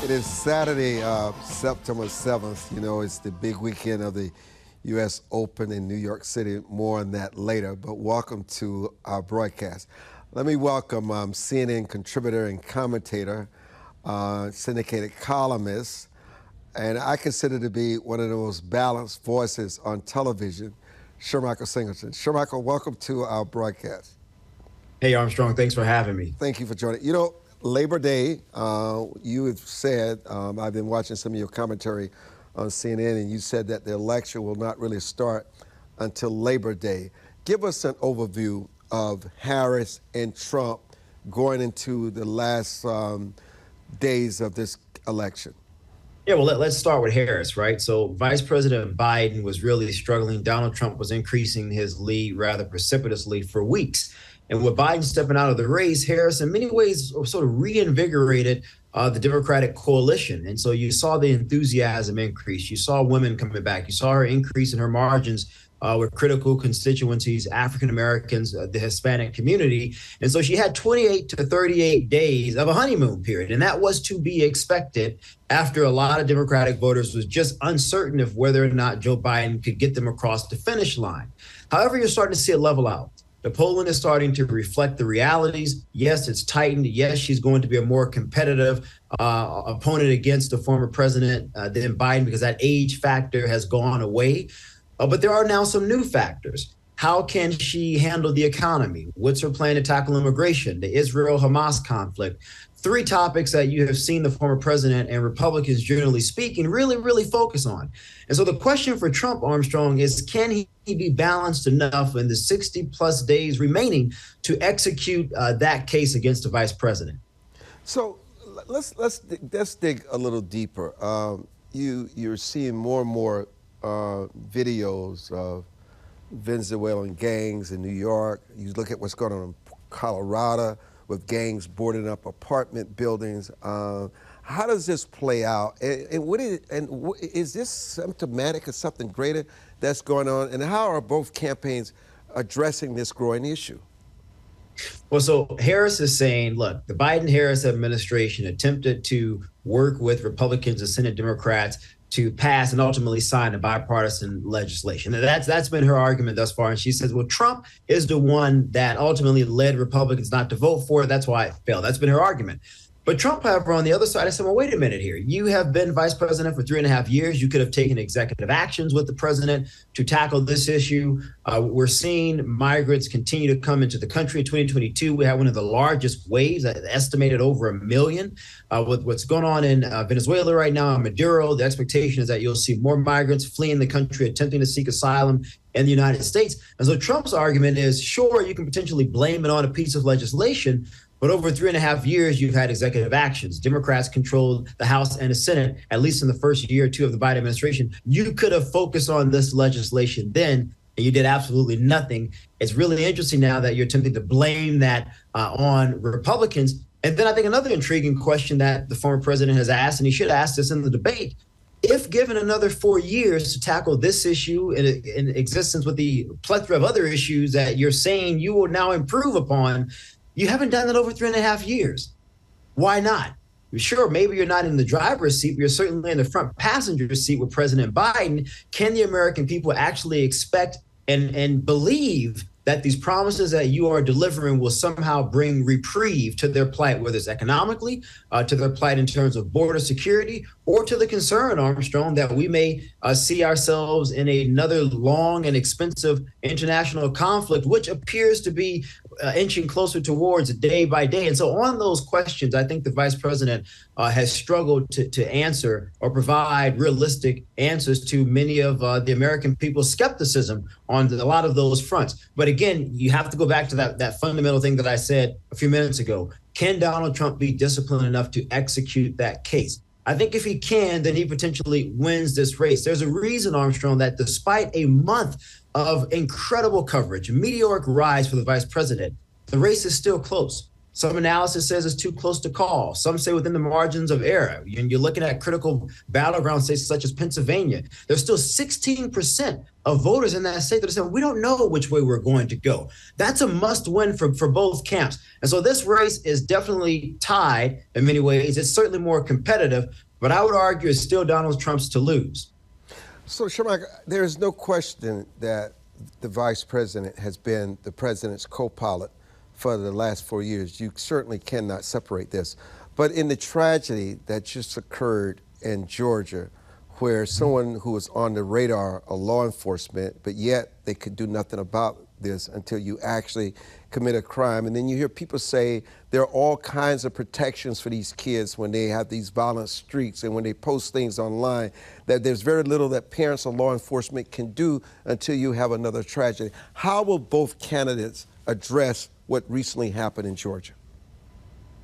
It is Saturday, September 7th. You know, it's the big weekend of the U.S. Open in New York City. More on that later, but welcome to our broadcast. Let me welcome CNN contributor and commentator, syndicated columnist, and I consider to be one of the most balanced voices on television, SHERMICHAEL Singleton. SHERMICHAEL, welcome to our broadcast. Hey, Armstrong, thanks for having me. Thank you for joining. You know, Labor Day, you have said, I've been watching some of your commentary on CNN, and you said that the election will not really start until Labor Day. Give us an overview of Harris and Trump going into the last days of this election. Yeah, well, let's start with Harris, right? So Vice President Biden was really struggling. Donald Trump was increasing his lead rather precipitously for weeks. And with Biden stepping out of the race, Harris in many ways sort of reinvigorated the Democratic coalition. And so you saw the enthusiasm increase. You saw women coming back. You saw her increase in her margins with critical constituencies, African Americans, the Hispanic community. And so she had 28 to 38 days of a honeymoon period. And that was to be expected after a lot of Democratic voters was just uncertain of whether or not Joe Biden could get them across the finish line. However, you're starting to see it level out. The polling is starting to reflect the realities. Yes, it's tightened. Yes, she's going to be a more competitive opponent against the former president than Biden because that age factor has gone away. But there are now some new factors. How can she handle the economy? What's her plan to tackle immigration, the Israel-Hamas conflict? Three topics that you have seen the former president and Republicans, generally speaking, really focus on. And so the question for Trump, Armstrong, is can he be balanced enough in the 60-plus days remaining to execute that case against the vice president? So let's dig a little deeper. You're seeing more and more videos of Venezuelan gangs in New York. You look at what's going on in Colorado with gangs boarding up apartment buildings. How does this play out? And is this symptomatic of something greater that's going on? And how are both campaigns addressing this growing issue? Well, so Harris is saying, look, the Biden-Harris administration attempted to work with Republicans and Senate Democrats to pass and ultimately sign a bipartisan legislation. And that's been her argument thus far. And she says, well, Trump is the one that ultimately led Republicans not to vote for it. That's why it failed. That's been her argument. But Trump, however, on the other side, I said, well, wait a minute here. You have been vice president for 3.5 years. You could have taken executive actions with the president to tackle this issue. We're seeing migrants continue to come into the country. In 2022, we had one of the largest waves, estimated over 1 million. With what's going on in Venezuela right now, in Maduro, the expectation is that you'll see more migrants fleeing the country, attempting to seek asylum in the United States. And so Trump's argument is, sure, you can potentially blame it on a piece of legislation, but over 3.5 years, you've had executive actions. Democrats controlled the House and the Senate, at least in the first year or two of the Biden administration. You could have focused on this legislation then, and you did absolutely nothing. It's really interesting now that you're attempting to blame that on Republicans. And then I think another intriguing question that the former president has asked, and he should ask this in the debate, if given another 4 years to tackle this issue in existence with the plethora of other issues that you're saying you will now improve upon, you haven't done that over 3.5 years. Why not? Sure, maybe you're not in the driver's seat, but you're certainly in the front passenger seat with President Biden. Can the American people actually expect and believe that these promises that you are delivering will somehow bring reprieve to their plight, whether it's economically, to their plight in terms of border security, or to the concern, Armstrong, that we may see ourselves in another long and expensive international conflict, which appears to be inching closer towards day by day. And so on those questions, I think the vice president has struggled to answer or provide realistic answers to many of the American people's skepticism on a lot of those fronts. But again, you have to go back to that fundamental thing that I said a few minutes ago. Can Donald Trump be disciplined enough to execute that case? I think if he can, then he potentially wins this race. There's a reason, Armstrong, that despite a month of incredible coverage, meteoric rise for the vice president, the race is still close. Some analysis says it's too close to call. Some say within the margins of error. And you're looking at critical battleground states such as Pennsylvania. There's still 16% of voters in that state that are saying, we don't know which way we're going to go. That's a must win for both camps. And so this race is definitely tied in many ways. It's certainly more competitive, but I would argue it's still Donald Trump's to lose. So, SHERMICHAEL, there is no question that the vice president has been the president's co-pilot for the last 4 years. You certainly cannot separate this. But in the tragedy that just occurred in Georgia, where someone who was on the radar of law enforcement, but yet they could do nothing about this until you actually commit a crime. And then you hear people say there are all kinds of protections for these kids when they have these violent streaks and when they post things online, that there's very little that parents or law enforcement can do until you have another tragedy. How will both candidates address what recently happened in Georgia?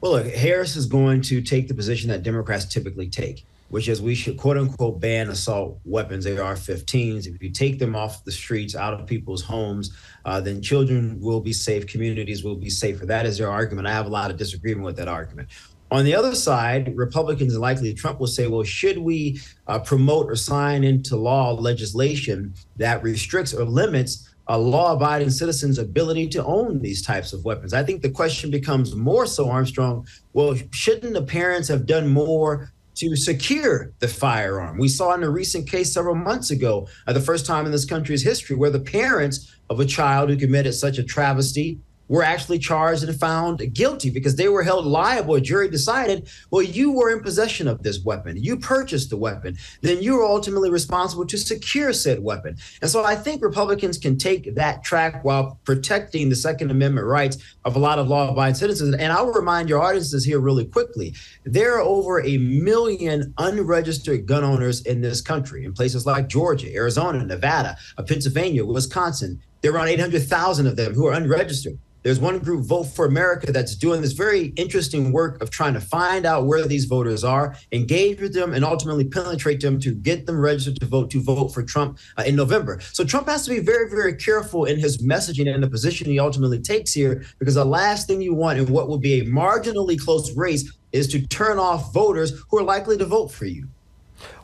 Well, look, Harris is going to take the position that Democrats typically take, which is we should, quote unquote, ban assault weapons, AR-15s. If you take them off the streets, out of people's homes, then children will be safe, communities will be safer. That is their argument. I have a lot of disagreement with that argument. On the other side, Republicans and likely Trump will say, well, should we promote or sign into law legislation that restricts or limits law-abiding citizens' ability to own these types of weapons? I think the question becomes more so, Armstrong, well, shouldn't the parents have done more to secure the firearm? We saw in a recent case several months ago, the first time in this country's history, where the parents of a child who committed such a travesty were actually charged and found guilty because they were held liable. A jury decided, well, you were in possession of this weapon. You purchased the weapon. Then you were ultimately responsible to secure said weapon. And so I think Republicans can take that track while protecting the Second Amendment rights of a lot of law-abiding citizens. And I'll remind your audiences here really quickly, there are over 1 million unregistered gun owners in this country in places like Georgia, Arizona, Nevada, Pennsylvania, Wisconsin. There are around 800,000 of them who are unregistered. There's one group, Vote for America, that's doing this very interesting work of trying to find out where these voters are, engage with them, and ultimately penetrate them to get them registered to vote for Trump in November. So Trump has to be very, very careful in his messaging and the position he ultimately takes here, because the last thing you want in what will be a marginally close race is to turn off voters who are likely to vote for you.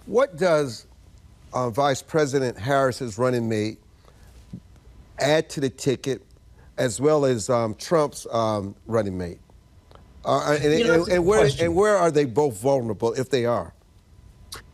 What does Vice President Harris's running mate add to the ticket, as well as Trump's running mate? And where are they both vulnerable, if they are?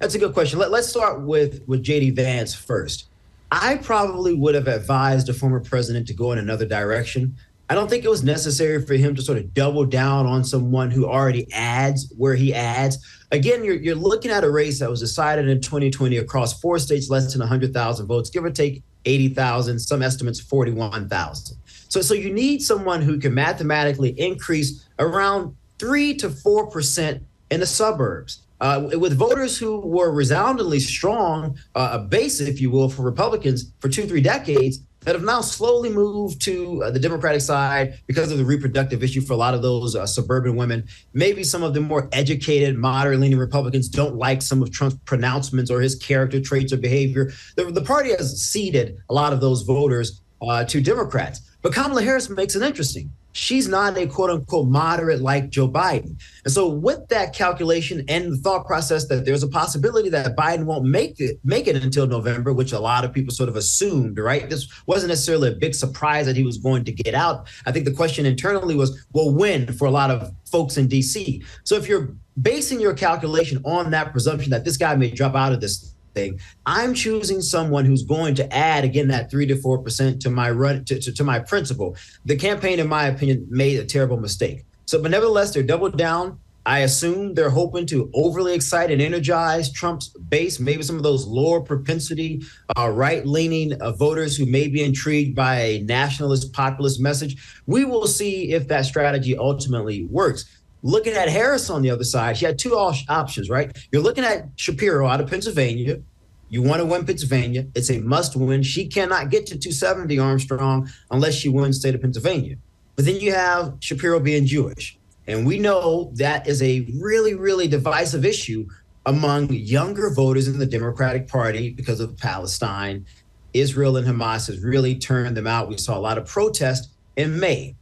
That's a good question. Let's start with J.D. Vance first. I probably would have advised a former president to go in another direction. I don't think it was necessary for him to sort of double down on someone who already adds where he adds. Again, you're looking at a race that was decided in 2020 across 4 states, less than 100,000 votes, give or take 80,000, some estimates 41,000. So you need someone who can mathematically increase around 3 to 4% in the suburbs. With voters who were resoundingly strong, a base, if you will, for Republicans for 2-3 decades, that have now slowly moved to the Democratic side because of the reproductive issue for a lot of those suburban women. Maybe some of the more educated, moderate-leaning Republicans don't like some of Trump's pronouncements or his character traits or behavior. The party has ceded a lot of those voters to Democrats. But Kamala Harris makes it interesting. She's not a quote-unquote moderate like Joe Biden. And so with that calculation and the thought process that there's a possibility that Biden won't make it until November, which a lot of people sort of assumed, right? This wasn't necessarily a big surprise that he was going to get out. I think the question internally was, well, when, for a lot of folks in D.C. So if you're basing your calculation on that presumption that this guy may drop out of this thing, I'm choosing someone who's going to add, again, that 3 to 4% to my to my principle. The campaign, in my opinion, made a terrible mistake. So, but nevertheless, they're doubled down. I assume they're hoping to overly excite and energize Trump's base, maybe some of those lower propensity, right-leaning voters who may be intrigued by a nationalist, populist message. We will see if that strategy ultimately works. Looking at Harris on the other side, she had 2 options, right? You're looking at Shapiro out of Pennsylvania. You want to win Pennsylvania. It's a must win. She cannot get to 270, Armstrong, unless she wins the state of Pennsylvania. But then you have Shapiro being Jewish. And we know that is a really, really divisive issue among younger voters in the Democratic Party because of Palestine. Israel and Hamas has really turned them out. We saw a lot of protest in May.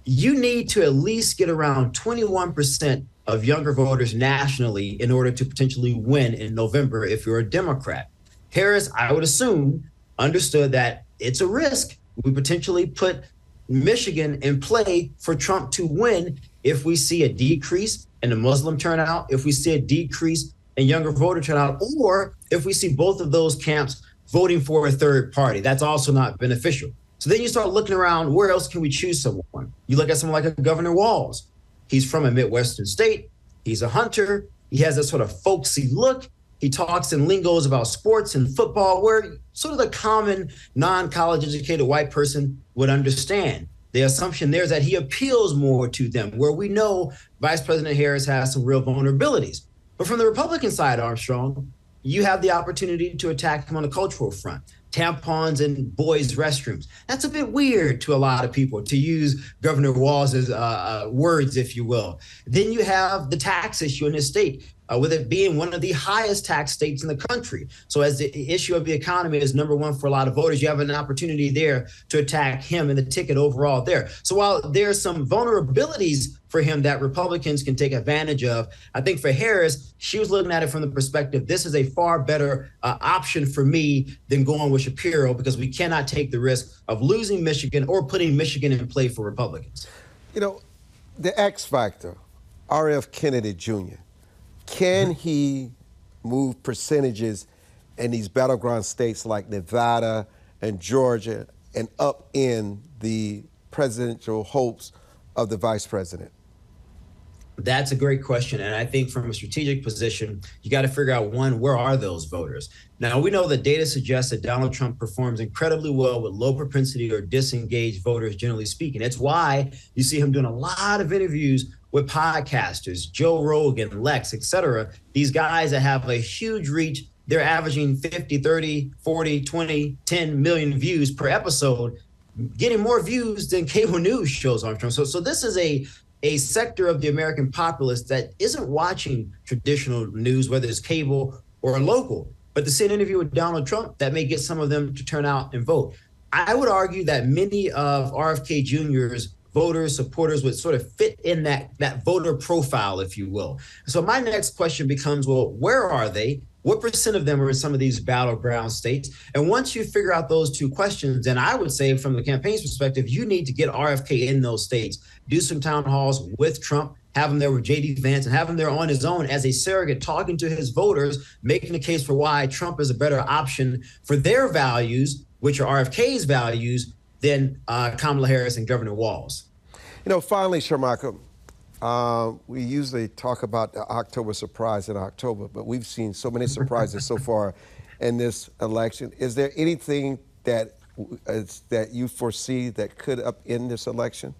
you need to at least get around 21% of younger voters nationally in order to potentially win in November if you're a Democrat. Harris, I would assume, understood that it's a risk. We potentially put Michigan in play for Trump to win if we see a decrease in the Muslim turnout, if we see a decrease in younger voter turnout, or if we see both of those camps voting for a third party. That's also not beneficial. So then you start looking around, where else can we choose someone? You look at someone like a Governor Walz. He's from a Midwestern state. He's a hunter. He has that sort of folksy look. He talks in lingos about sports and football, where sort of the common non-college educated white person would understand. The assumption there is that he appeals more to them, where we know Vice President Harris has some real vulnerabilities. But from the Republican side, Armstrong, you have the opportunity to attack him on the cultural front. Tampons in boys' restrooms. That's a bit weird to a lot of people, to use Governor Walz's words, if you will. Then you have the tax issue in his state, with it being one of the highest tax states in the country. So as the issue of the economy is number one for a lot of voters, you have an opportunity there to attack him and the ticket overall there. So while there's some vulnerabilities for him that Republicans can take advantage of, I think for Harris, she was looking at it from the perspective, this is a far better option for me than going with Shapiro, because we cannot take the risk of losing Michigan or putting Michigan in play for Republicans. You know, the X factor, R.F. Kennedy Jr., can he move percentages in these battleground states like Nevada and Georgia and up in the presidential hopes of the vice president? That's a great question. And I think from a strategic position, you got to figure out, one, where are those voters? Now, we know that data suggests that Donald Trump performs incredibly well with low propensity or disengaged voters, generally speaking. That's why you see him doing a lot of interviews with podcasters, Joe Rogan, Lex, et cetera. These guys that have a huge reach, they're averaging 50, 30, 40, 20, 10 million views per episode, getting more views than cable news shows, Armstrong. So this is a sector of the American populace that isn't watching traditional news, whether it's cable or local. But to see an interview with Donald Trump, that may get some of them to turn out and vote. I would argue that many of RFK Jr.'s voters, supporters would sort of fit in that voter profile, if you will. So my next question becomes, well, where are they? What percent of them are in some of these battleground states? And once you figure out those two questions, then I would say from the campaign's perspective, you need to get RFK in those states, do some town halls with Trump, have him there with J.D. Vance, and have him there on his own as a surrogate, talking to his voters, making the case for why Trump is a better option for their values, which are RFK's values, than Kamala Harris and Governor Walz. You know, finally, SHERMICHAEL, we usually talk about the October surprise in October, but we've seen so many surprises so far in this election. Is there anything that you foresee that could upend this election?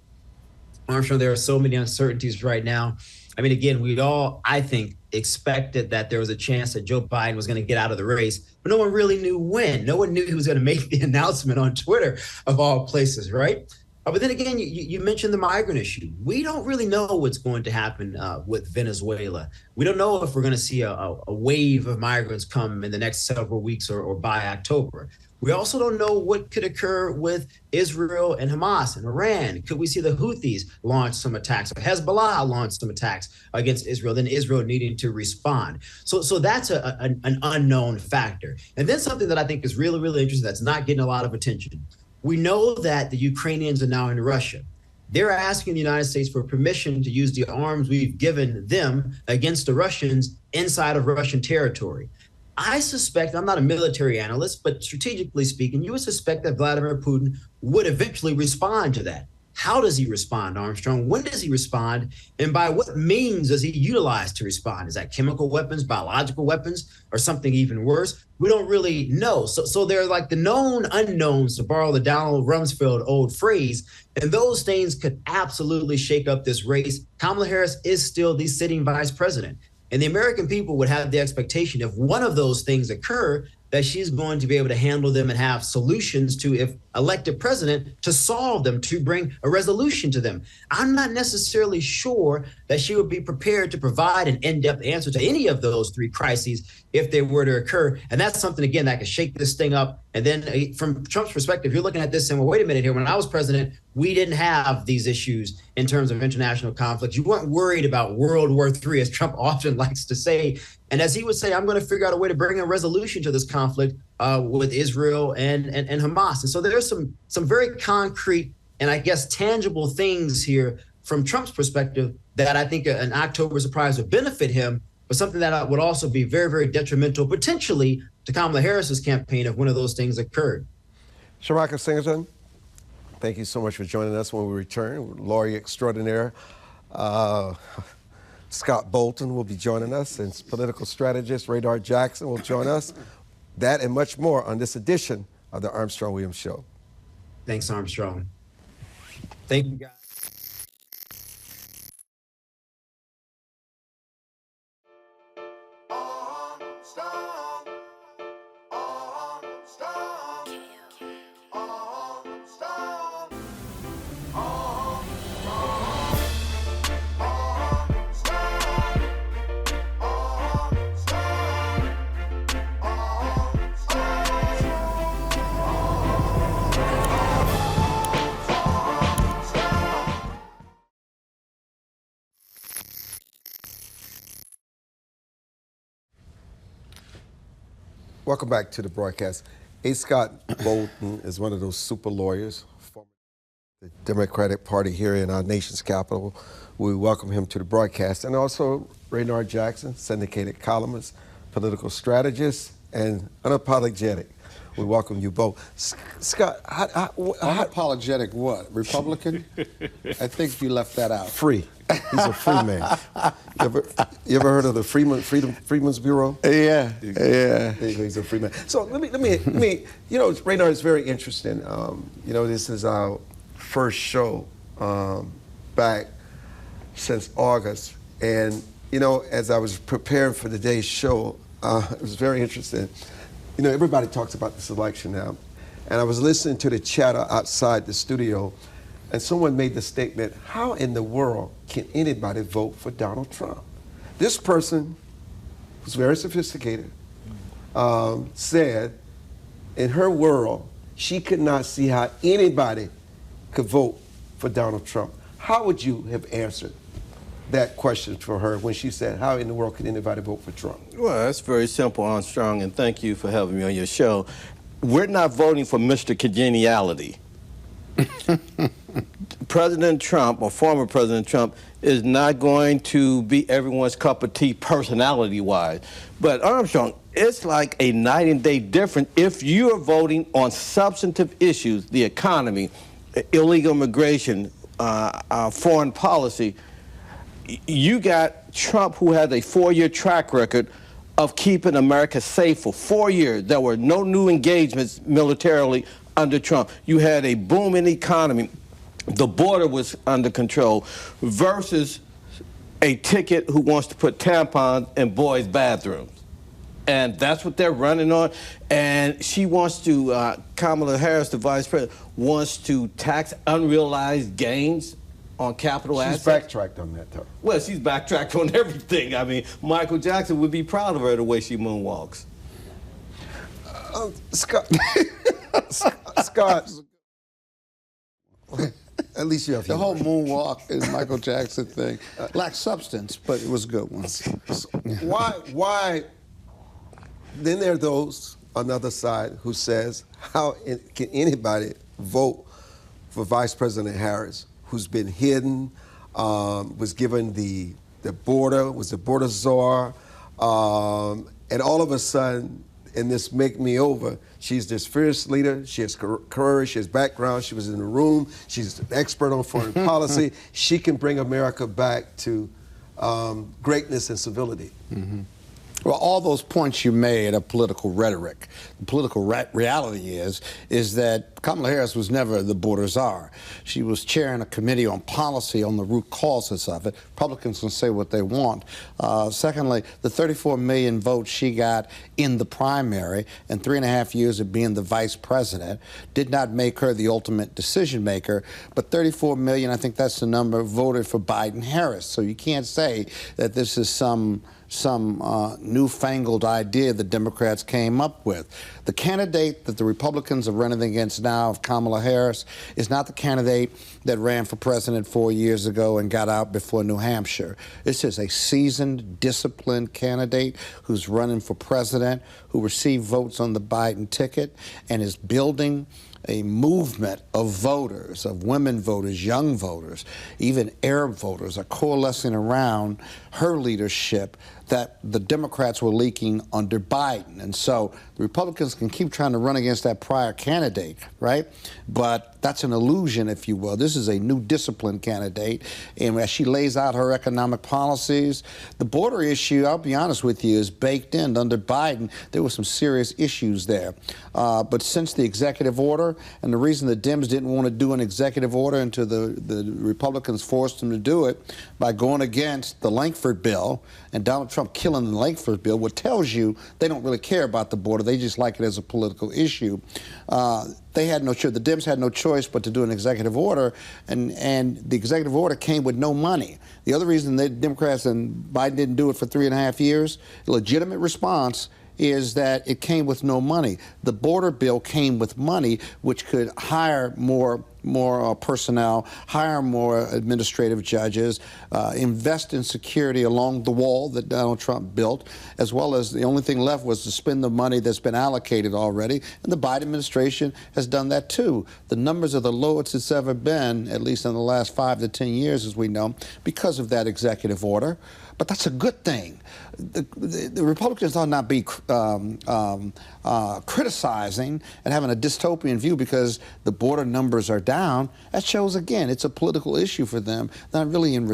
Armstrong, there are so many uncertainties right now. I mean, again, we all, I think, expected that there was a chance that Joe Biden was going to get out of the race, but no one really knew when. No one knew he was going to make the announcement on Twitter, of all places, right? But then again, you mentioned the migrant issue. We don't really know what's going to happen with Venezuela. We don't know if we're going to see a wave of migrants come in the next several weeks or by October. We also don't know what could occur with Israel and Hamas and Iran. Could we see the Houthis launch some attacks, or Hezbollah launch some attacks against Israel, then Israel needing to respond? So that's an unknown factor. And then something that I think is really, really interesting that's not getting a lot of attention. We know that the Ukrainians are now in Russia. They're asking the United States for permission to use the arms we've given them against the Russians inside of Russian territory. I suspect, I'm not a military analyst, but strategically speaking, you would suspect that Vladimir Putin would eventually respond to that. How does he respond, Armstrong? When does he respond? And by what means does he utilize to respond? Is that chemical weapons, biological weapons, or something even worse? We don't really know. So they're like the known unknowns, to borrow the Donald Rumsfeld old phrase. And those things could absolutely shake up this race. Kamala Harris is still the sitting vice president. And the American people would have the expectation, if one of those things occur, that she's going to be able to handle them and have solutions to if elected president to solve them, to bring a resolution to them. I'm not necessarily sure that she would be prepared to provide an in-depth answer to any of those three crises if they were to occur. And that's something, again, that could shake this thing up. And then from Trump's perspective, you're looking at this and, well, wait a minute here. When I was president, we didn't have these issues in terms of international conflicts. You weren't worried about World War III, as Trump often likes to say. And as he would say, I'm going to figure out a way to bring a resolution to this conflict with Israel and Hamas. And so there's some very concrete and I guess tangible things here from Trump's perspective that I think an October surprise would benefit him, but something that would also be very, very detrimental potentially to Kamala Harris's campaign if one of those things occurred. SHERMICHAEL Singleton, thank you so much for joining us. When we return, lawyer extraordinaire Scott Bolton will be joining us, and political strategist Raynard Jackson will join us. That and much more on this edition of the Armstrong-Williams Show. Thanks, Armstrong. Thank you, guys. Welcome back to the broadcast. A. Scott Bolton is one of those super lawyers, former the Democratic Party here in our nation's capital. We welcome him to the broadcast. And also Raynard Jackson, syndicated columnist, political strategist, and unapologetic. We welcome you both. Scott, unapologetic what? Republican? I think you left that out. Free. He's a free man. You ever heard of the Freedmen's Bureau? Yeah. He's a free man. So let me you know, Raynard is very interesting. You know, this is our first show back since August. And, you know, as I was preparing for today's show, it was very interesting. You know, everybody talks about this election now. And I was listening to the chatter outside the studio, and someone made the statement, how in the world can anybody vote for Donald Trump? This person, who's very sophisticated, said in her world, she could not see how anybody could vote for Donald Trump. How would you have answered that question for her when she said, how in the world can anybody vote for Trump? Well, that's very simple, Armstrong, and thank you for having me on your show. We're not voting for Mr. Congeniality. President Trump, or former President Trump, is not going to be everyone's cup of tea personality-wise. But Armstrong, it's like a night and day difference if you're voting on substantive issues, the economy, illegal immigration, foreign policy. You got Trump, who has a 4-year track record of keeping America safe for 4 years. There were no new engagements militarily under Trump. You had a booming economy. The border was under control versus a ticket who wants to put tampons in boys' bathrooms. And that's what they're running on. And she wants to, Kamala Harris, the vice president, wants to tax unrealized gains on capital assets. She's backtracked on that, though. Well, she's backtracked on everything. I mean, Michael Jackson would be proud of her the way she moonwalks. Scott, Scott, at least you have the whole moonwalk is Michael Jackson thing. Lacked substance, but it was a good one. Why? Then there are those on the other side who says, how can anybody vote for Vice President Harris, who's been hidden, was given the border, was the border czar, and all of a sudden, in this make me over, she's this fierce leader, she has courage, she has background, she was in the room, she's an expert on foreign policy, she can bring America back to greatness and civility. Mm-hmm. Well, all those points you made are political rhetoric. The political reality is that Kamala Harris was never the border czar. She was chairing a committee on policy on the root causes of it. Republicans can say what they want. Secondly, the 34 million votes she got in the primary and 3.5 years of being the vice president did not make her the ultimate decision maker, but 34 million, I think that's the number, voted for Biden-Harris. So you can't say that this is some newfangled idea the Democrats came up with. The candidate that the Republicans are running against now, of Kamala Harris, is not the candidate that ran for president 4 years ago and got out before New Hampshire. This is a seasoned, disciplined candidate who's running for president, who received votes on the Biden ticket and is building a movement of voters, of women voters, young voters, even Arab voters are coalescing around her leadership that the Democrats were leaking under Biden. And so the Republicans can keep trying to run against that prior candidate, right? But that's an illusion, if you will. This is a new discipline candidate. And as she lays out her economic policies, the border issue, I'll be honest with you, is baked in. Under Biden, there were some serious issues there. But since the executive order, and the reason the Dems didn't want to do an executive order until the Republicans forced them to do it by going against the Langford bill and Donald Trump killing the Langford bill, what tells you they don't really care about the border. They just like it as a political issue. They had no choice. The Dems had no choice but to do an executive order, and the executive order came with no money. The other reason the Democrats and Biden didn't do it for 3.5 years, the legitimate response is that it came with no money. The border bill came with money, which could hire more personnel, hire more administrative judges, invest in security along the wall that Donald Trump built, as well as the only thing left was to spend the money that's been allocated already, and the Biden administration has done that too. The numbers are the lowest it's ever been, at least in the last 5 to 10 years, as we know, because of that executive order. But that's a good thing. The Republicans ought not be criticizing and having a dystopian view because the border numbers are down. That shows, again, it's a political issue for them. Not really into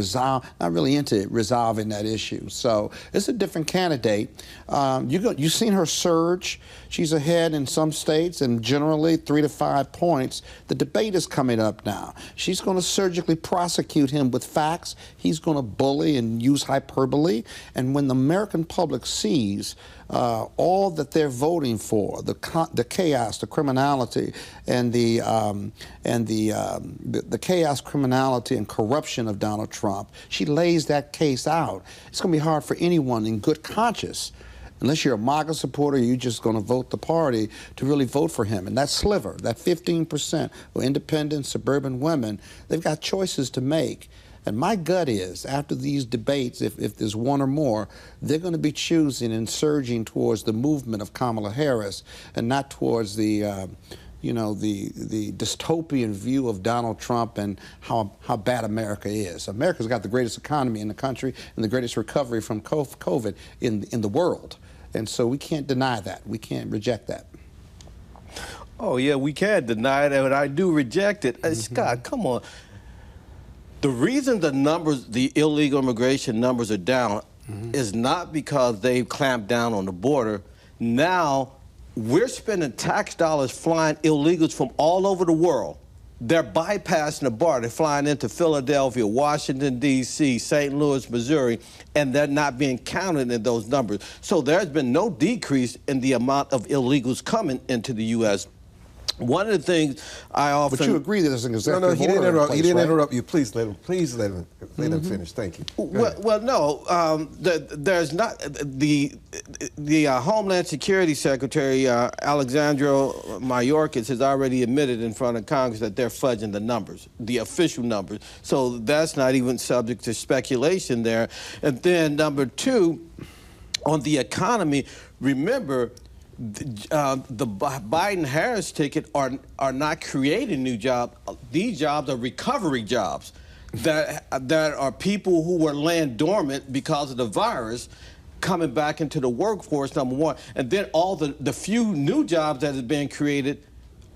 resolving that issue. So it's a different candidate. You've seen her surge. She's ahead in some states, and generally 3 to 5 points. The debate is coming up now. She's going to surgically prosecute him with facts. He's going to bully and use hyperbole. And when the American public sees all that they're voting for, the chaos, the criminality, and the chaos, criminality, and corruption of Donald Trump, she lays that case out. It's going to be hard for anyone in good conscience, unless you're a MAGA supporter, you're just going to vote the party, to really vote for him. And that sliver, that 15% of independent suburban women, they've got choices to make. And my gut is, after these debates, if there's one or more, they're going to be choosing and surging towards the movement of Kamala Harris and not towards the dystopian view of Donald Trump and how bad America is. America's got the greatest economy in the country and the greatest recovery from COVID in the world. And so we can't deny that. We can't reject that. Oh, yeah, we can't deny it, but I do reject it. Scott, come on. The reason the numbers, the illegal immigration numbers are down is not because they've clamped down on the border. Now, we're spending tax dollars flying illegals from all over the world. They're bypassing the border. They're flying into Philadelphia, Washington, D.C., St. Louis, Missouri, and they're not being counted in those numbers. So there's been no decrease in the amount of illegals coming into the U.S. One of the things I often... But you agree that there's an executive order. No, he didn't interrupt. He didn't right? interrupt you. Please let him finish. Thank you. Well, no. There's not the Homeland Security Secretary Alexandria Mayorkas has already admitted in front of Congress that they're fudging the numbers, the official numbers. So that's not even subject to speculation there. And then number two, on the economy, remember, the Biden-Harris ticket are not creating new jobs. These jobs are recovery jobs that are people who were laying dormant because of the virus coming back into the workforce, number one. And then all the few new jobs that have been created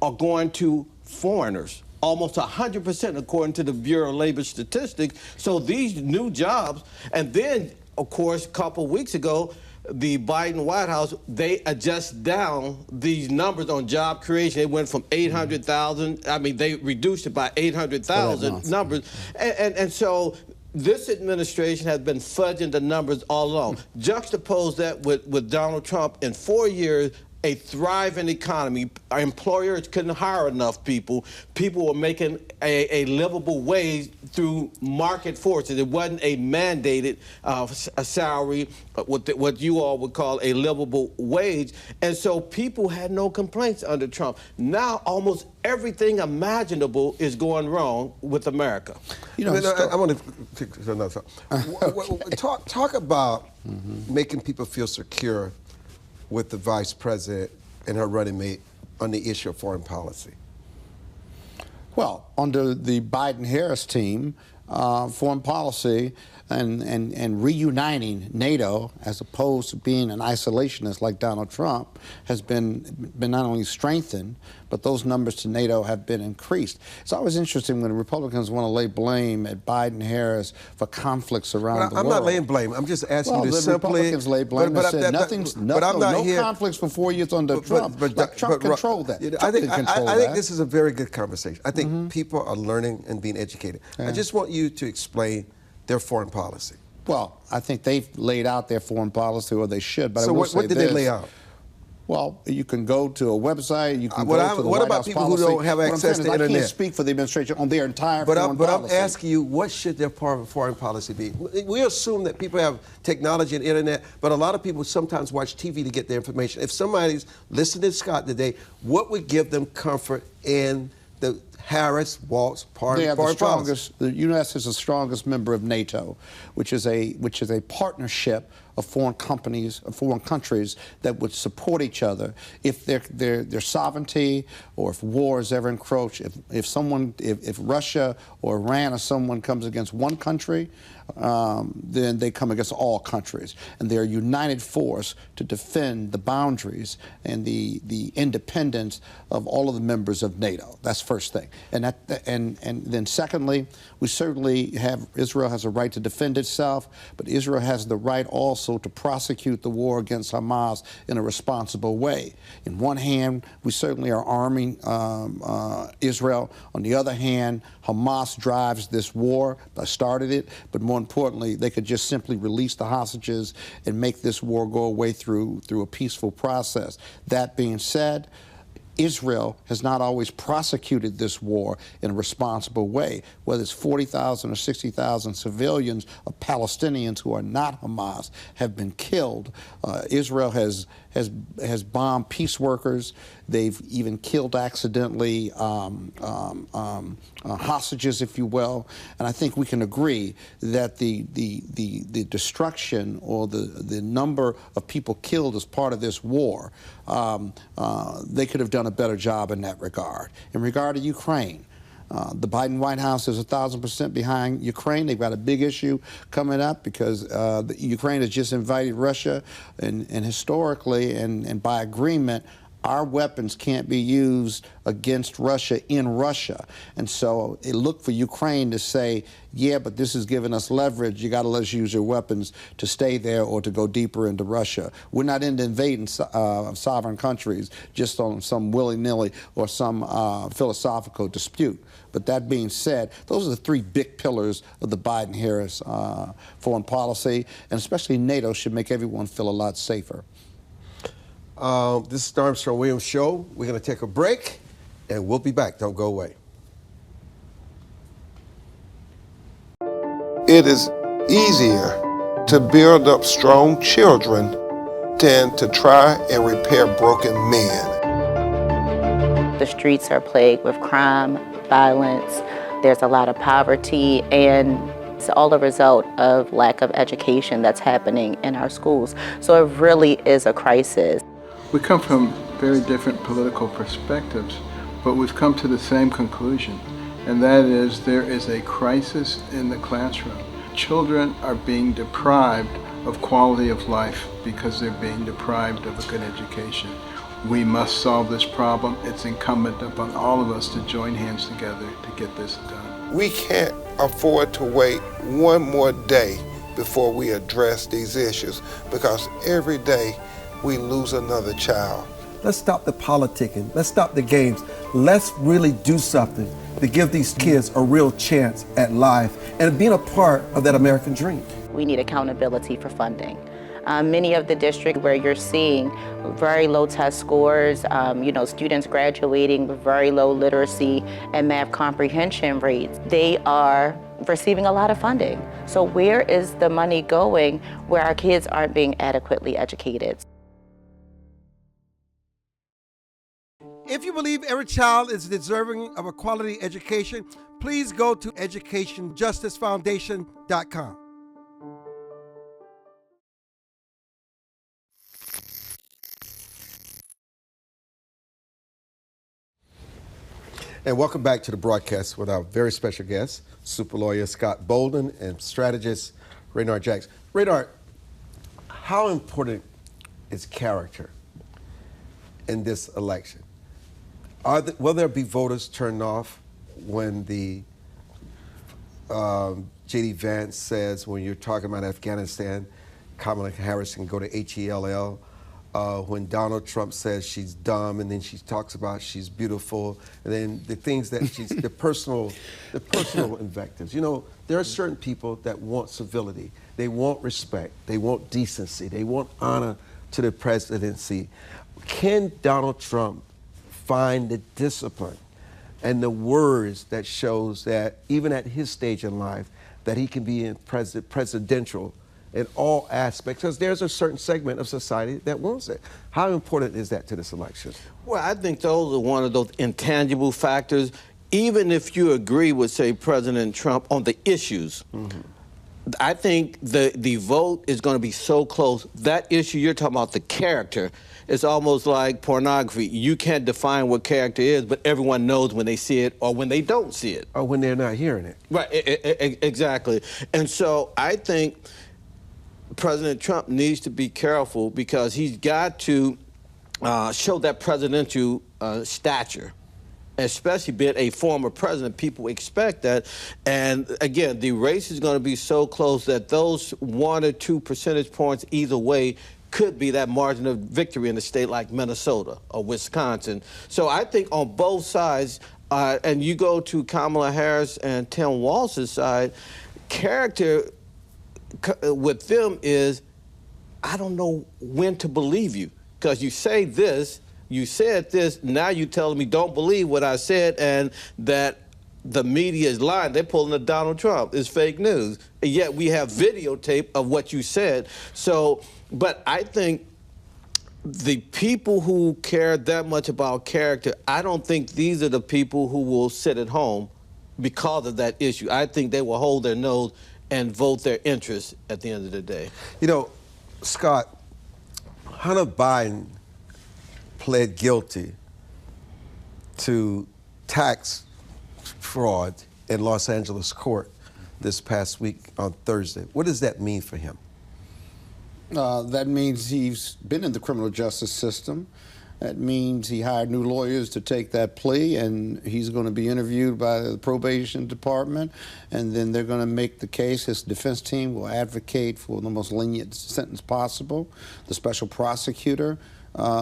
are going to foreigners. Almost 100% according to the Bureau of Labor Statistics. So these new jobs, and then, of course, a couple weeks ago, the Biden White House, they adjust down these numbers on job creation. It went from 800,000. I mean, they reduced it by 800,000 numbers. And so this administration has been fudging the numbers all along. Juxtapose that with Donald Trump in 4 years, a thriving economy. Our employers couldn't hire enough people. People were making a livable wage through market forces. It wasn't a mandated a salary, what you all would call a livable wage. And so people had no complaints under Trump. Now almost everything imaginable is going wrong with America. You know, I want to take another thought. Talk about making people feel secure with the vice president and her running mate on the issue of foreign policy? Well, under the Biden-Harris team, foreign policy and reuniting NATO as opposed to being an isolationist like Donald Trump has been not only strengthened, but those numbers to NATO have been increased. It's always interesting when Republicans want to lay blame at Biden-Harris for conflicts around the world. I'm not laying blame. I'm just asking you to simply. Republicans lay blame and said no conflicts for 4 years under Trump. Trump controlled that. I think this is a very good conversation. I think people are learning and being educated. Yeah. I just want you to explain their foreign policy. Well, I think they've laid out their foreign policy, or they should. But so what did they lay out? Well, you can go to a website. You can go to the What White about House people policy. who don't have access to internet? I can't speak for the administration on their entire foreign But policy. I'm asking you, what should their foreign policy be? We assume that people have technology and internet, but a lot of people sometimes watch TV to get their information. If somebody's listening to Scott today, what would give them comfort in the Harris-Walz foreign policy? The U.S. is the strongest member of NATO, which is a partnership of foreign countries that would support each other if their sovereignty or if wars ever encroach. If Russia or Iran or someone comes against one country, then they come against all countries, and they're a united force to defend the boundaries and the independence of all of the members of NATO. That's first thing, and then secondly, we certainly have Israel has a right to defend itself, but Israel has the right also to prosecute the war against Hamas in a responsible way. In one hand, we certainly are arming Israel. On the other hand, Hamas drives this war. I started it, but more importantly, they could just simply release the hostages and make this war go away through a peaceful process. That being said, Israel has not always prosecuted this war in a responsible way. Whether it's 40,000 or 60,000 civilians of Palestinians who are not Hamas have been killed. Israel has bombed peace workers. They've even killed accidentally hostages, if you will. And I think we can agree that the destruction or the number of people killed as part of this war, they could have done a better job in that regard. In regard to Ukraine, the Biden White House is 1,000% behind Ukraine. They've got a big issue coming up because Ukraine has just invited Russia, and historically and by agreement, our weapons can't be used against Russia in Russia. And so it looked for Ukraine to say, yeah, but this is giving us leverage. You got to let us use your weapons to stay there or to go deeper into Russia. We're not into invading sovereign countries just on some willy-nilly or some philosophical dispute. But that being said, those are the three big pillars of the Biden-Harris foreign policy, and especially NATO should make everyone feel a lot safer. This is the Armstrong Williams Show. We're going to take a break, and we'll be back. Don't go away. It is easier to build up strong children than to try and repair broken men. The streets are plagued with crime, violence. There's a lot of poverty, and it's all a result of lack of education that's happening in our schools. So it really is a crisis. We come from very different political perspectives, but we've come to the same conclusion, and that is there is a crisis in the classroom. Children are being deprived of quality of life because they're being deprived of a good education. We must solve this problem. It's incumbent upon all of us to join hands together to get this done. We can't afford to wait one more day before we address these issues, because every day we lose another child. Let's stop the politicking. Let's stop the games. Let's really do something to give these kids a real chance at life and being a part of that American dream. We need accountability for funding. Many of the districts where you're seeing very low test scores, students graduating with very low literacy and math comprehension rates, they are receiving a lot of funding. So where is the money going where our kids aren't being adequately educated? If you believe every child is deserving of a quality education, please go to educationjusticefoundation.com. And welcome back to the broadcast with our very special guest, super lawyer Scott Bolden and strategist Raynard Jackson. Raynard, how important is character in this election? Will there be voters turned off when the J.D. Vance says, when you're talking about Afghanistan, Kamala Harris can go to HELL? When Donald Trump says she's dumb, and then she talks about she's beautiful, and then the things that she's the personal invectives. You know, there are certain people that want civility, they want respect, they want decency, they want honor to the presidency. Can Donald Trump find the discipline and the words that shows that even at his stage in life that he can be in presidential in all aspects, because there's a certain segment of society that wants it. How important is that to this election? Well, I think those are one of those intangible factors. Even if you agree with, say, President Trump on the issues, I think the vote is going to be so close. That issue you're talking about, the character, it's almost like pornography. You can't define what character is, but everyone knows when they see it or when they don't see it. Or when they're not hearing it. Right, exactly. And so I think President Trump needs to be careful, because he's got to show that presidential stature, especially being a former president. People expect that. And again, the race is going to be so close that those 1 or 2 percentage points either way could be that margin of victory in a state like Minnesota or Wisconsin. So I think on both sides, and you go to Kamala Harris and Tim Walz's side, character with them is, I don't know when to believe you, because you say this, you said this, now you're telling me don't believe what I said, and that the media is lying. They're pulling a Donald Trump. It's fake news. And yet we have videotape of what you said. So, but I think the people who care that much about character, I don't think these are the people who will sit at home because of that issue. I think they will hold their nose and vote their interests at the end of the day. You know, Scott, Hunter Biden pled guilty to tax fraud in Los Angeles court this past week on Thursday. What does that mean for him? That means he's been in the criminal justice system. That means he hired new lawyers to take that plea, and he's going to be interviewed by the probation department, and then they're going to make the case. His defense team will advocate for the most lenient sentence possible. The special prosecutor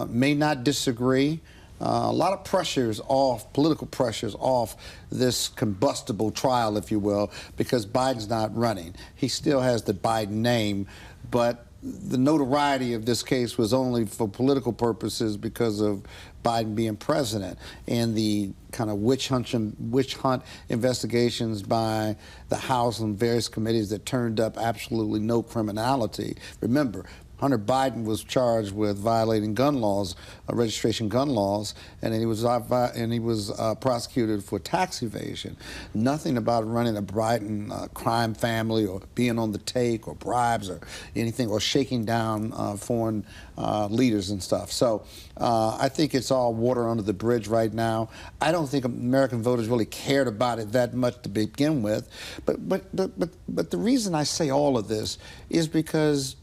may not disagree. A lot of pressures off, political pressures off this combustible trial, if you will, because Biden's not running. He still has the Biden name, but the notoriety of this case was only for political purposes because of Biden being president, and the kind of witch hunt investigations by the House and various committees that turned up absolutely no criminality. Remember, Hunter Biden was charged with violating gun laws, registration gun laws, and he was prosecuted for tax evasion. Nothing about running a Biden crime family or being on the take or bribes or anything, or shaking down foreign leaders and stuff. So I think it's all water under the bridge right now. I don't think American voters really cared about it that much to begin with. But the reason I say all of this is because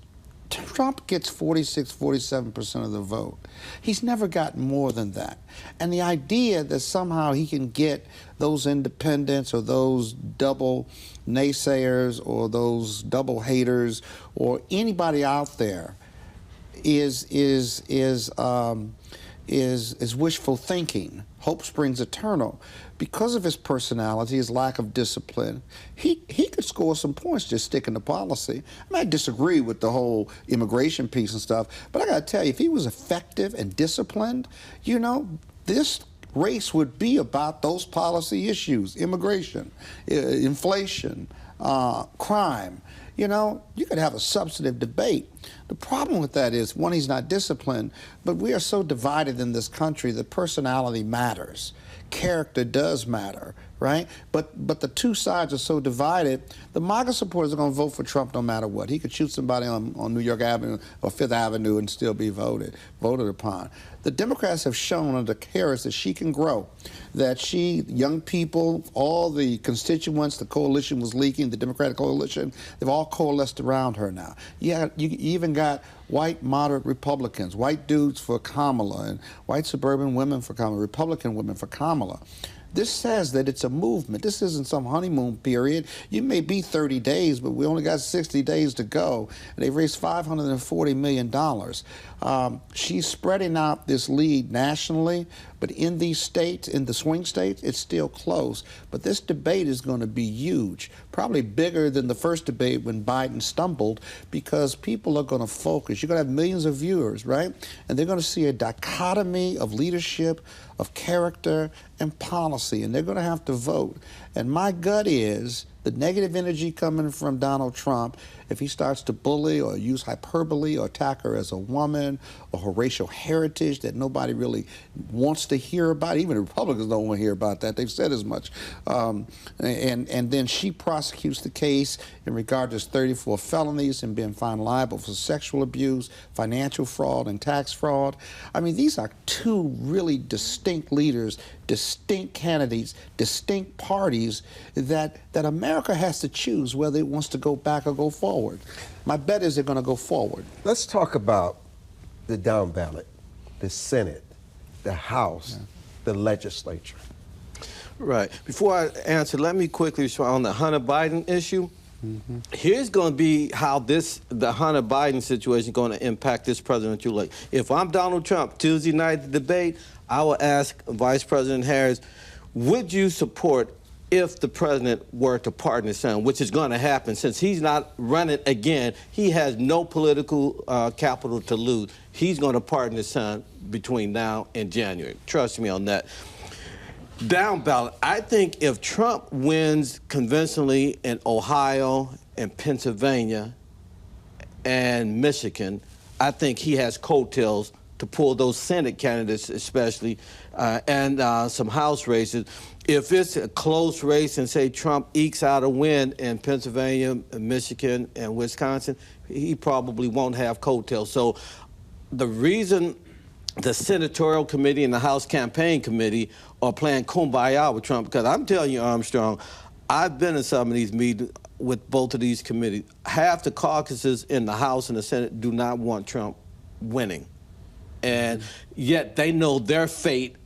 Trump gets 46, 47% of the vote. He's never gotten more than that. And the idea that somehow he can get those independents or those double naysayers or those double haters or anybody out there is wishful thinking. Hope springs eternal. Because of his personality, his lack of discipline, he could score some points just sticking to policy. I mean, I disagree with the whole immigration piece and stuff, but I got to tell you, if he was effective and disciplined, you know, this race would be about those policy issues: immigration, inflation, crime. You know, you could have a substantive debate. The problem with that is, one, he's not disciplined, but we are so divided in this country that personality matters. Character does matter, right? But the two sides are so divided, the MAGA supporters are going to vote for Trump no matter what. He could shoot somebody on New York Avenue or Fifth Avenue and still be voted upon. The Democrats have shown under Harris that she can grow, that young people, all the constituents, the coalition was leaking, the Democratic coalition, they've all coalesced around her now. You even got white moderate Republicans, white dudes for Kamala, and white suburban women for Kamala, Republican women for Kamala. This says that it's a movement. This isn't some honeymoon period. You may be 30 days, but we only got 60 days to go. And they've raised $540 million. She's spreading out this lead nationally, but in these states, in the swing states, it's still close. But this debate is going to be huge, probably bigger than the first debate when Biden stumbled, because people are going to focus. You're going to have millions of viewers, right? And they're going to see a dichotomy of leadership, of character, and policy, and they're going to have to vote. And my gut is the negative energy coming from Donald Trump, if he starts to bully or use hyperbole or attack her as a woman or her racial heritage that nobody really wants to hear about, even the Republicans don't want to hear about that, they've said as much, and then she prosecutes the case in regard to 34 felonies and being found liable for sexual abuse, financial fraud, and tax fraud. I mean, these are two really distinct leaders, distinct candidates, distinct parties that America has to choose whether it wants to go back or go forward. My bet is they're going to go forward. Let's talk about the down ballot, the Senate, the House, the legislature. Right. Before I answer, let me quickly respond on the Hunter Biden issue. Here's going to be how the Hunter Biden situation is going to impact this presidential election. If I'm Donald Trump, Tuesday night the debate, I will ask Vice President Harris, would you support if the president were to pardon his son, which is going to happen since he's not running again. He has no political capital to lose. He's going to pardon his son between now and January. Trust me on that. Down ballot, I think if Trump wins convincingly in Ohio and Pennsylvania and Michigan, I think he has coattails to pull those Senate candidates especially, and some House races. If it's a close race and say Trump ekes out a win in Pennsylvania, Michigan, and Wisconsin, he probably won't have coattails. So the reason the Senatorial Committee and the House Campaign Committee are playing kumbaya with Trump, because I'm telling you, Armstrong, I've been in some of these meetings with both of these committees. Half the caucuses in the House and the Senate do not want Trump winning. And yet they know their fate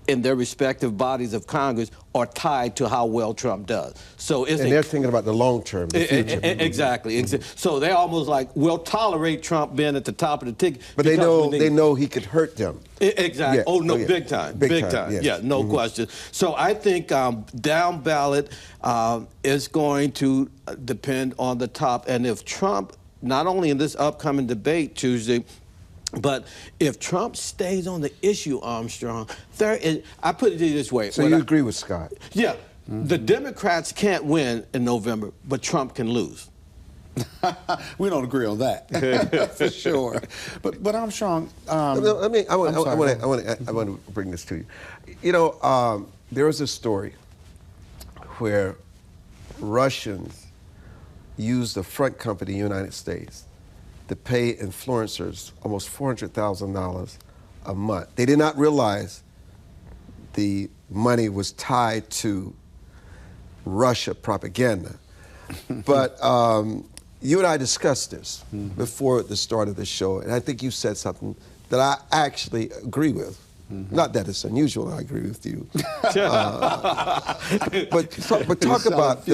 in their respective bodies of Congress are tied to how well Trump does. So it's they're thinking about the long term, the future. Exactly. So they're almost like, we'll tolerate Trump being at the top of the ticket. But they know he could hurt them. Exactly. Yeah. Oh, no, yeah. big time. Big time. Yes. Yeah, no question. So I think down ballot is going to depend on the top. And if Trump, not only in this upcoming debate Tuesday, but if Trump stays on the issue, Armstrong, I put it this way. So you agree with Scott? Yeah. The Democrats can't win in November, but Trump can lose. We don't agree on that, for sure. But Armstrong, I want to bring this to you. You know, there was a story where Russians used the front company, United States, to pay influencers almost $400,000 a month. They did not realize the money was tied to Russia propaganda. But you and I discussed this before the start of the show, and I think you said something that I actually agree with. Not that it's unusual, I agree with you. But talk about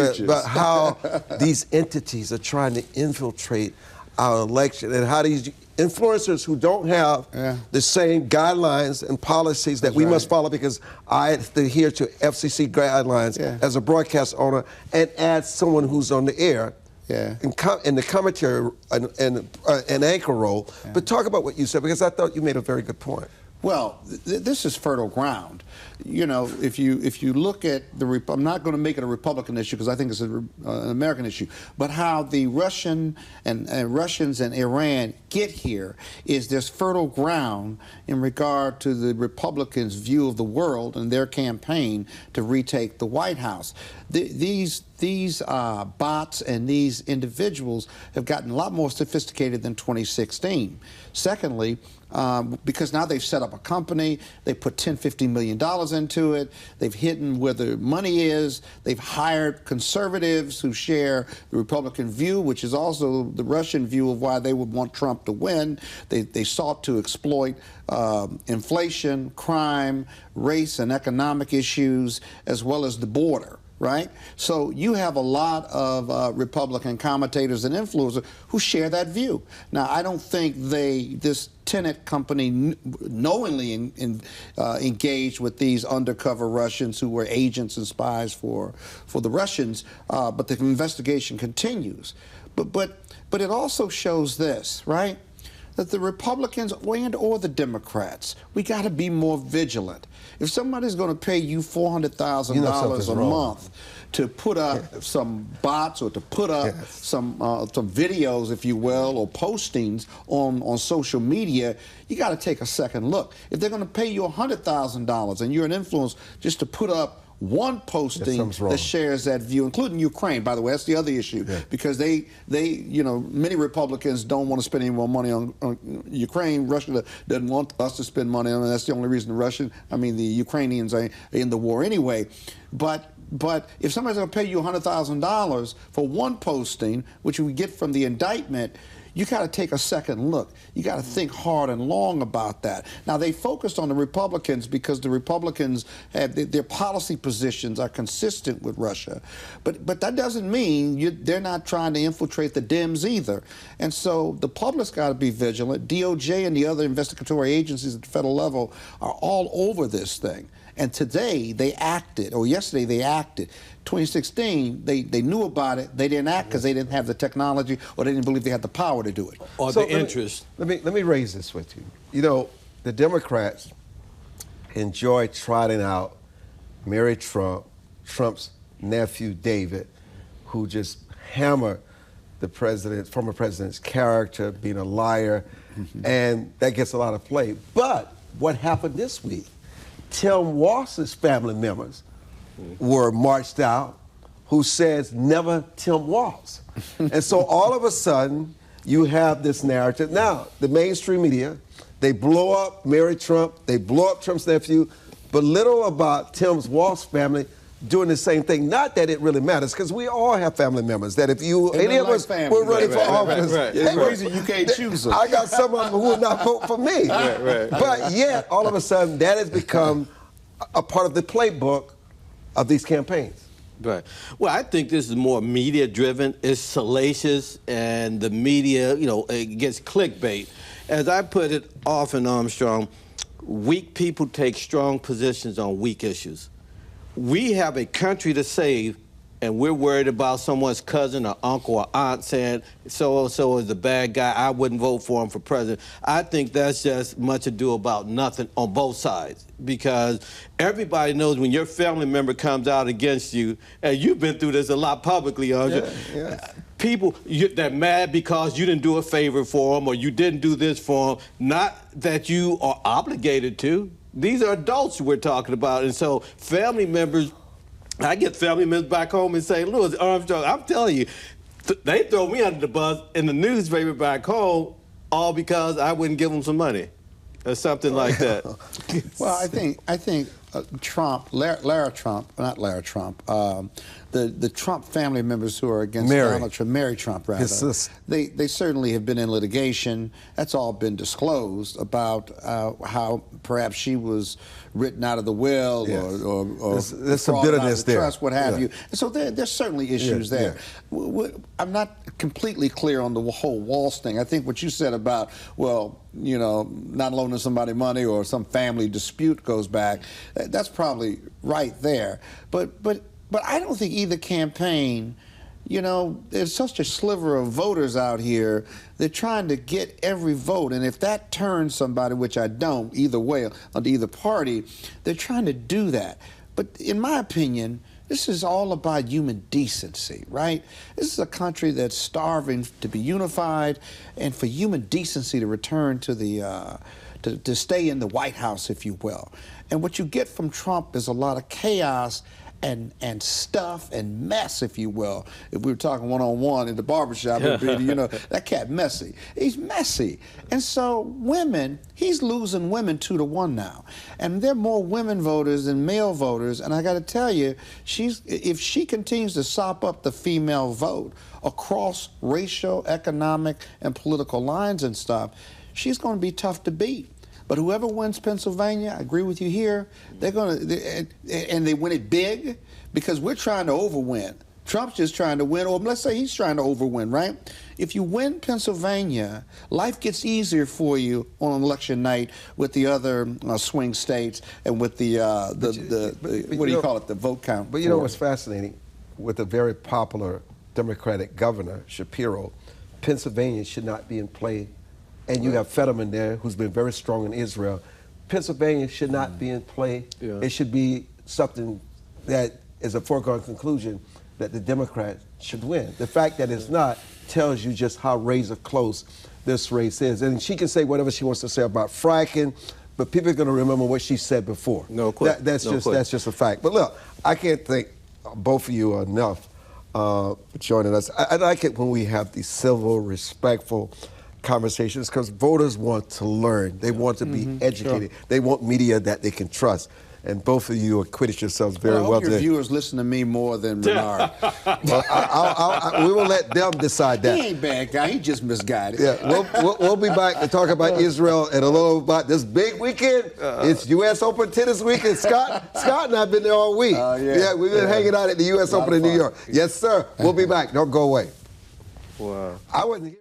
how these entities are trying to infiltrate our election, and how these influencers who don't have the same guidelines and policies that we must follow, because I adhere to FCC guidelines as a broadcast owner, and add someone who's on the air in the commentary and anchor role. But talk about what you said, because I thought you made a very good point. Well, this is fertile ground. You know, if you look at I'm not going to make it a Republican issue because I think it's an American issue, but how the Russians and Iran get here is there's fertile ground in regard to the Republicans' view of the world and their campaign to retake the White House. These bots and these individuals have gotten a lot more sophisticated than 2016. Secondly, because now they've set up a company, they put $10–15 million into it, they've hidden where the money is, they've hired conservatives who share the Republican view, which is also the Russian view of why they would want Trump to win. They sought to exploit inflation, crime, race and economic issues, as well as the border. Right? So you have a lot of Republican commentators and influencers who share that view. Now, I don't think this tenant company knowingly engaged with these undercover Russians who were agents and spies for the Russians, but the investigation continues. But it also shows this, right? That the Republicans or the Democrats, we got to be more vigilant. If somebody's going to pay you $400,000 a month to put up some bots or to put up some videos, if you will, or postings on social media, you got to take a second look. If they're going to pay you $100,000 and you're an influencer just to put up one posting that shares that view, including Ukraine, by the way, that's the other issue, because they, you know, many Republicans don't want to spend any more money on Ukraine. Russia doesn't want us to spend money on it. That's the only reason the Ukrainians are in the war anyway. But if somebody's going to pay you $100,000 for one posting, which we get from the indictment, you got to take a second look. You got to think hard and long about that. Now, they focused on the Republicans because the Republicans have their policy positions are consistent with Russia. But that doesn't mean they're not trying to infiltrate the Dems either. And so the public's got to be vigilant. DOJ and the other investigatory agencies at the federal level are all over this thing. And today they acted, or yesterday they acted. 2016, they knew about it. They didn't act because they didn't have the technology, or they didn't believe they had the power to do it. Or the interest. Let me raise this with you. You know, the Democrats enjoy trotting out Mary Trump, Trump's nephew David, who just hammered the former president's character, being a liar, and that gets a lot of play. But what happened this week? Tim Walz's family members were marched out, who says never Tim Walz. And so all of a sudden, you have this narrative. Now, the mainstream media, they blow up Mary Trump, they blow up Trump's nephew, but little about Tim's Walz family doing the same thing. Not that it really matters, because we all have family members that if any of us were running for office, it's the reason you can't choose them. I got some of them who will not vote for me. But yet, all of a sudden, that has become a part of the playbook of these campaigns. Right. Well, I think this is more media-driven. It's salacious, and the media, you know, it gets clickbait. As I put it often, Armstrong, weak people take strong positions on weak issues. We have a country to save, and we're worried about someone's cousin or uncle or aunt saying so-and-so is a bad guy, I wouldn't vote for him for president. I think that's just much ado about nothing on both sides, because everybody knows when your family member comes out against you, and you've been through this a lot publicly, people they're mad because you didn't do a favor for them or you didn't do this for them, not that you are obligated to. These are adults we're talking about, and so family members, I get family members back home in St. Louis, Armstrong, I'm telling you, they throw me under the bus in the newspaper back home, all because I wouldn't give them some money or something like that. Well, I think Lara Trump, not Lara Trump, the Trump family members who are against Donald Trump, Mary Trump, rather, they certainly have been in litigation. That's all been disclosed about how perhaps she was written out of the will or there's some bitterness there. Trust, what have you. And so there's certainly issues there. I'm not completely clear on the whole Walsh thing. I think what you said about, well, you know, not loaning somebody money or some family dispute goes back, that's probably right there. But I don't think either campaign, you know, there's such a sliver of voters out here. They're trying to get every vote, and if that turns somebody, which I don't, either way, on either party, they're trying to do that. But in my opinion, this is all about human decency, right? This is a country that's starving to be unified and for human decency to return to the, to stay in the White House, if you will. And what you get from Trump is a lot of chaos and stuff and mess, if you will. If we were talking one-on-one in the barbershop, it'd be, you know, that cat messy. He's messy. And so women, he's losing women 2-1 now. And there are more women voters than male voters. And I got to tell you, if she continues to sop up the female vote across racial, economic, and political lines and stuff, she's going to be tough to beat. But whoever wins Pennsylvania, I agree with you here, they're going to, and they win it big, because we're trying to overwin. Trump's just trying to win, or let's say he's trying to overwin, right? If you win Pennsylvania, life gets easier for you on election night with the other swing states and with the what do you call it, the vote count. But you know what's fascinating? With a very popular Democratic governor, Shapiro, Pennsylvania should not be in play. And you have Fetterman there, who's been very strong in Israel. Pennsylvania should not be in play. It should be something that is a foregone conclusion that the Democrats should win. The fact that it's not tells you just how razor close this race is. And she can say whatever she wants to say about fracking, but people are going to remember what she said before. No question. That's just a fact. But look, I can't thank both of you enough for joining us. I like it when we have these civil, respectful conversations, because voters want to learn. They want to be educated. They want media that they can trust. And both of you acquitted yourselves very well today. Your viewers listen to me more than Raynard. Well, we will let them decide that. He ain't bad guy. He just misguided. Yeah, we'll be back to talk about Israel and a little about this big weekend. It's U.S. Open tennis weekend. Scott and I've been there all week. We've been hanging out at the U.S. Open in New York. Yes, sir. We'll be back. Don't go away. Wow. I wasn't here.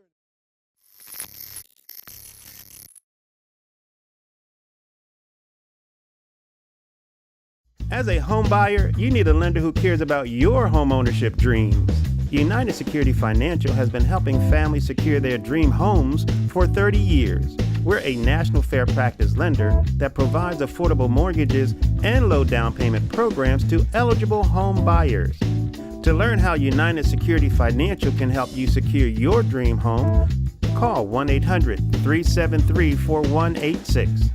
As a home buyer, you need a lender who cares about your home ownership dreams. United Security Financial has been helping families secure their dream homes for 30 years. We're a national fair practice lender that provides affordable mortgages and low down payment programs to eligible home buyers. To learn how United Security Financial can help you secure your dream home, call 1-800-373-4186.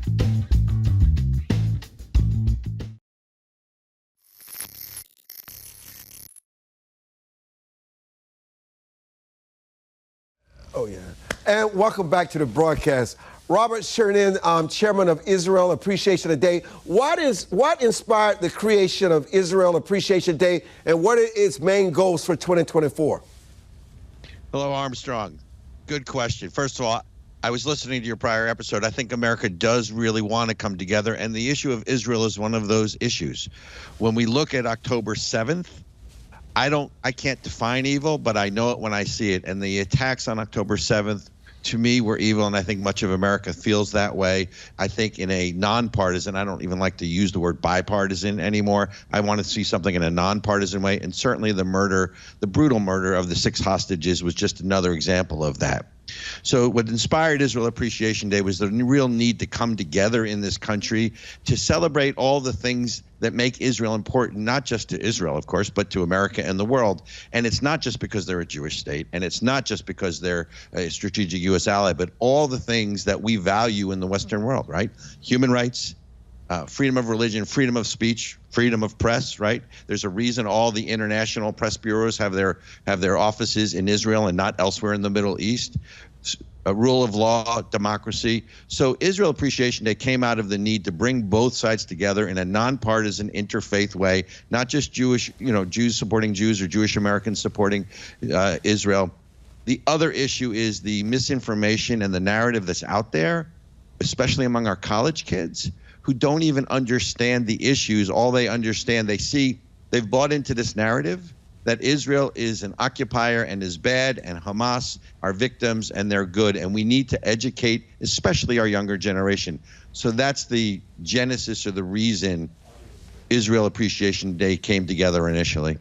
Oh, yeah. And welcome back to the broadcast. Robert CHERNIN, chairman of Israel Appreciation Day. What inspired the creation of Israel Appreciation Day, and what are its main goals for 2024? Hello, Armstrong. Good question. First of all, I was listening to your prior episode. I think America does really want to come together, and the issue of Israel is one of those issues. When we look at October 7th, I can't define evil, but I know it when I see it. And the attacks on October 7th, to me, were evil, and I think much of America feels that way. I think in a nonpartisan, I don't even like to use the word bipartisan anymore. I want to see something in a nonpartisan way. And certainly the brutal murder of the 6 hostages was just another example of that. So what inspired Israel Appreciation Day was the real need to come together in this country to celebrate all the things that make Israel important, not just to Israel, of course, but to America and the world. And it's not just because they're a Jewish state, and it's not just because they're a strategic U.S. ally, but all the things that we value in the Western world, right? Human rights, freedom of religion, freedom of speech, freedom of press, right? There's a reason all the international press bureaus have their offices in Israel and not elsewhere in the Middle East. rule of law, democracy. So Israel Appreciation Day came out of the need to bring both sides together in a nonpartisan, interfaith way, not just Jewish, Jews supporting Jews or Jewish Americans supporting Israel. The other issue is the misinformation and the narrative that's out there, especially among our college kids who don't even understand the issues. All they understand, they've bought into this narrative that Israel is an occupier and is bad, and Hamas are victims and they're good. And we need to educate, especially our younger generation. So that's the genesis or the reason Israel Appreciation Day came together initially.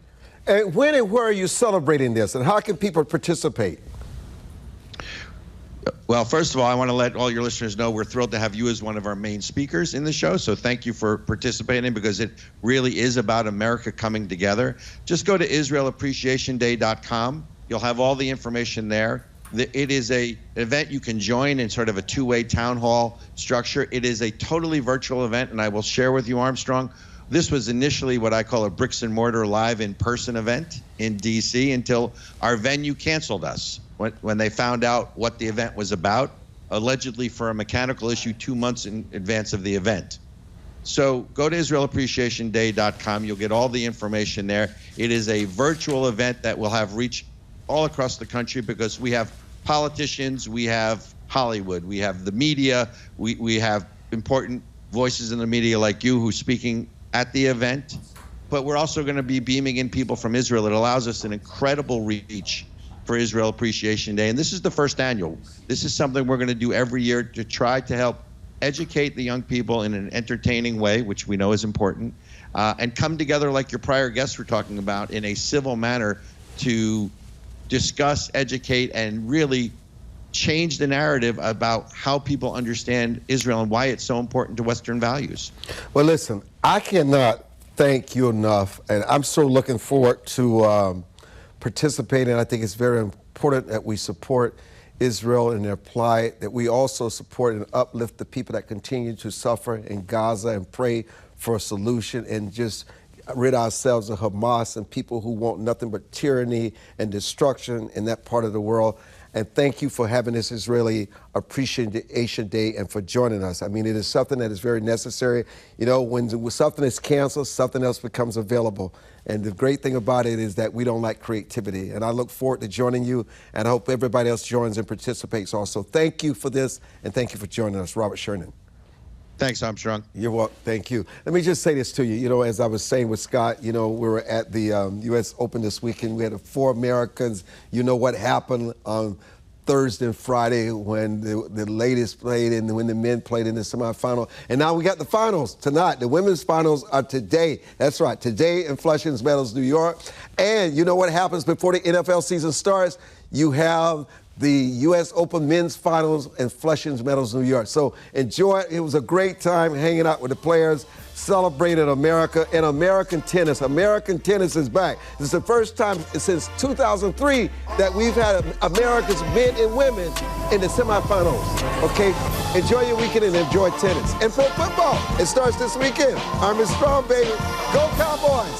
And when and where are you celebrating this, and how can people participate? Well, first of all, I want to let all your listeners know we're thrilled to have you as one of our main speakers in the show. So thank you for participating, because it really is about America coming together. Just go to IsraelAppreciationDay.com. You'll have all the information there. It is an event you can join in sort of a two-way town hall structure. It is a totally virtual event, and I will share with you, Armstrong, this was initially what I call a bricks and mortar live in-person event in D.C. until our venue canceled us when they found out what the event was about, allegedly for a mechanical issue 2 months in advance of the event. So go to IsraelAppreciationDay.com. You'll get all the information there. It is a virtual event that will have reach all across the country, because we have politicians, we have Hollywood, we have the media, we have important voices in the media like you who's speaking at the event, but we're also going to be beaming in people from Israel. It allows us an incredible reach for Israel Appreciation Day. And this is the first annual. This is something we're going to do every year to try to help educate the young people in an entertaining way, which we know is important, and come together like your prior guests were talking about in a civil manner to discuss, educate, and really change the narrative about how people understand Israel and why it's so important to Western values. Well, listen, I cannot thank you enough, and I'm so looking forward to participating. I think it's very important that we support Israel in their plight, that we also support and uplift the people that continue to suffer in Gaza and pray for a solution and just rid ourselves of Hamas and people who want nothing but tyranny and destruction in that part of the world. And thank you for having this Israeli Appreciation Day and for joining us. I mean, it is something that is very necessary. When something is canceled, something else becomes available. And the great thing about it is that we don't lack creativity. And I look forward to joining you, and I hope everybody else joins and participates also. Thank you for this, and thank you for joining us, Robert Chernin. Thanks, Armstrong. You're welcome. Thank you. Let me just say this to you. As I was saying with Scott, we were at the U.S. Open this weekend. We had 4 Americans. You know what happened on Thursday and Friday when the ladies played and when the men played in the semifinal. And now we got the finals tonight. The women's finals are today. That's right, today in Flushing Meadows, New York. And you know what happens before the NFL season starts? You have the U.S. Open men's finals in Flushing Meadows, New York. So enjoy it. It was a great time hanging out with the players, celebrated America and American tennis. American tennis is back. This is the first time since 2003 that we've had America's men and women in the semifinals. Okay, enjoy your weekend and enjoy tennis. And pro football, it starts this weekend. Armstrong, baby. Go Cowboys.